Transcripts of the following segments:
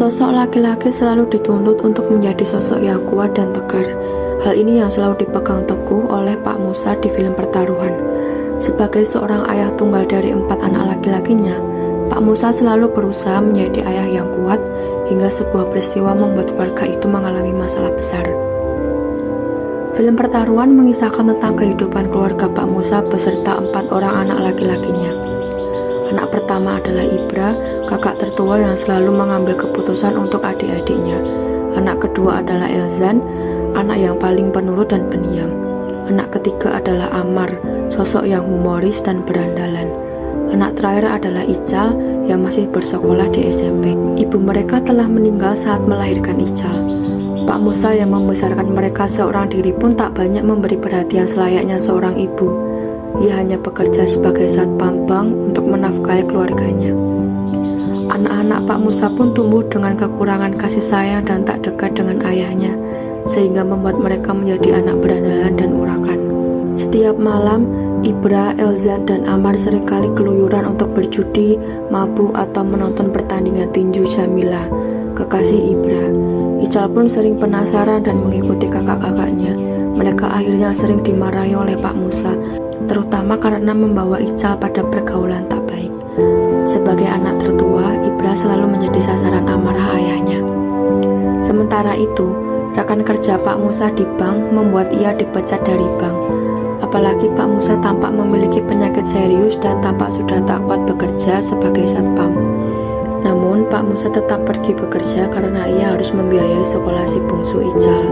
Sosok laki-laki selalu dituntut untuk menjadi sosok yang kuat dan tegar. Hal ini yang selalu dipegang teguh oleh Pak Musa di film Pertaruhan. Sebagai seorang ayah tunggal dari 4 anak laki-lakinya, Pak Musa selalu berusaha menjadi ayah yang kuat hingga sebuah peristiwa membuat keluarga itu mengalami masalah besar. Film Pertaruhan mengisahkan tentang kehidupan keluarga Pak Musa beserta 4 orang anak laki-lakinya. Anak pertama adalah Ibra, kakak tertua yang selalu mengambil keputusan untuk adik-adiknya. Anak kedua adalah Elzan, anak yang paling penurut dan pendiam. Anak ketiga adalah Amar, sosok yang humoris dan berandalan. Anak terakhir adalah Ical yang masih bersekolah di SMP. Ibu mereka telah meninggal saat melahirkan Ical. Pak Musa yang membesarkan mereka seorang diri pun tak banyak memberi perhatian selayaknya seorang ibu. Ia hanya bekerja sebagai satpam bank untuk menafkahi keluarganya. Anak-anak Pak Musa pun tumbuh dengan kekurangan kasih sayang dan tak dekat dengan ayahnya, sehingga membuat mereka menjadi anak berandalan dan urakan. Setiap malam, Ibra, Elzan, dan Amar seringkali keluyuran untuk berjudi, mabuk, atau menonton pertandingan tinju Jamila, kekasih Ibra. Ical pun sering penasaran dan mengikuti kakak-kakaknya. Mereka akhirnya sering dimarahi oleh Pak Musa, terutama karena membawa Ical pada pergaulan tak baik. Sebagai anak tertua, Ibra selalu menjadi sasaran amarah ayahnya. Sementara itu, rekan kerja Pak Musa di bank membuat ia dipecat dari bank. Apalagi Pak Musa tampak memiliki penyakit serius dan tampak sudah tak kuat bekerja sebagai satpam. Namun, Pak Musa tetap pergi bekerja karena ia harus membiayai sekolah si bungsu Ical.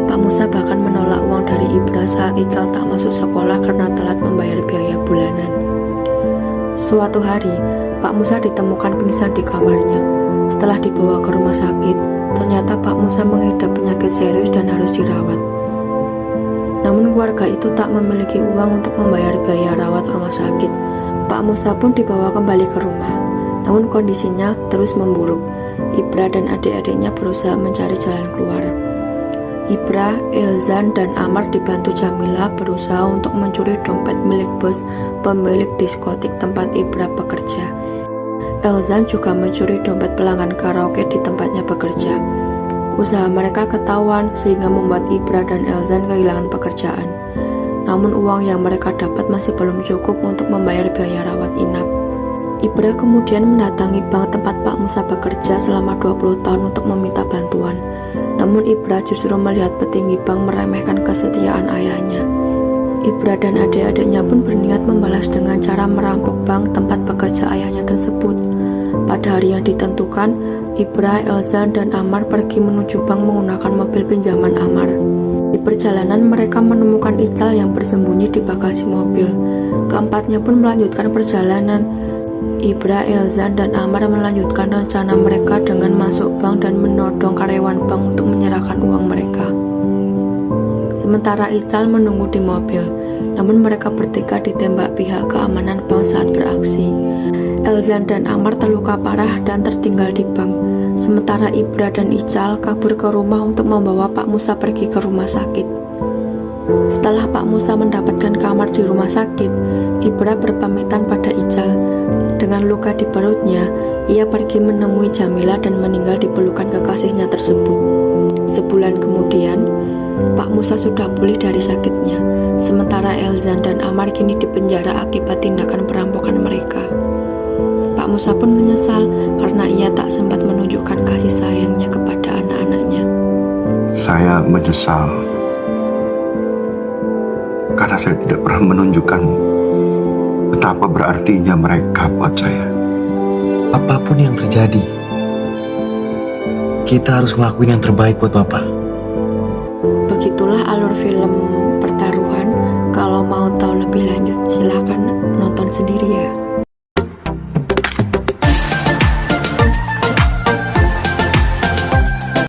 Pak Musa bahkan menolak uang dari Ibra saat Ical tak masuk sekolah karena telat membayar biaya bulanan. Suatu hari, Pak Musa ditemukan pingsan di kamarnya. Setelah dibawa ke rumah sakit, ternyata Pak Musa mengidap penyakit serius dan harus dirawat. Namun keluarga itu tak memiliki uang untuk membayar biaya rawat rumah sakit. Pak Musa pun dibawa kembali ke rumah. Namun kondisinya terus memburuk. Ibra dan adik-adiknya berusaha mencari jalan keluar. Ibra, Elzan, dan Amar dibantu Jamila berusaha untuk mencuri dompet milik bos pemilik diskotik tempat Ibra bekerja. Elzan juga mencuri dompet pelanggan karaoke di tempatnya bekerja. Usaha mereka ketahuan sehingga membuat Ibra dan Elzan kehilangan pekerjaan. Namun uang yang mereka dapat masih belum cukup untuk membayar biaya rawat inap. Ibra kemudian mendatangi bank tempat Pak Musa bekerja selama 20 tahun untuk meminta bantuan. Namun Ibra justru melihat petinggi bank meremehkan kesetiaan ayahnya. Ibra dan adik-adiknya pun berniat membalas dengan cara merampok bank tempat bekerja ayahnya tersebut. Pada hari yang ditentukan, Ibra, Elzan, dan Amar pergi menuju bank menggunakan mobil pinjaman Amar. Di perjalanan mereka menemukan Ical yang bersembunyi di bagasi mobil. Keempatnya pun melanjutkan perjalanan. Ibra, Elzan, dan Amar melanjutkan rencana mereka dengan masuk bank dan menodong karyawan bank untuk menyerahkan uang mereka. Sementara Ical menunggu di mobil, namun mereka bertiga ditembak pihak keamanan bank saat beraksi. Elzan dan Amar terluka parah dan tertinggal di bank. Sementara Ibra dan Ical kabur ke rumah untuk membawa Pak Musa pergi ke rumah sakit. Setelah Pak Musa mendapatkan kamar di rumah sakit, Ibra berpamitan pada Ical. Dengan luka di perutnya, ia pergi menemui Jamila dan meninggal di pelukan kekasihnya tersebut. Sebulan kemudian, Pak Musa sudah pulih dari sakitnya, sementara Elzan dan Amar kini dipenjara akibat tindakan perampokan mereka. Pak Musa pun menyesal karena ia tak sempat menunjukkan kasih sayangnya kepada anak-anaknya. Saya menyesal karena saya tidak pernah menunjukkan betapa berartinya mereka buat saya. Apapun yang terjadi, kita harus ngelakuin yang terbaik buat Bapak. Begitulah alur film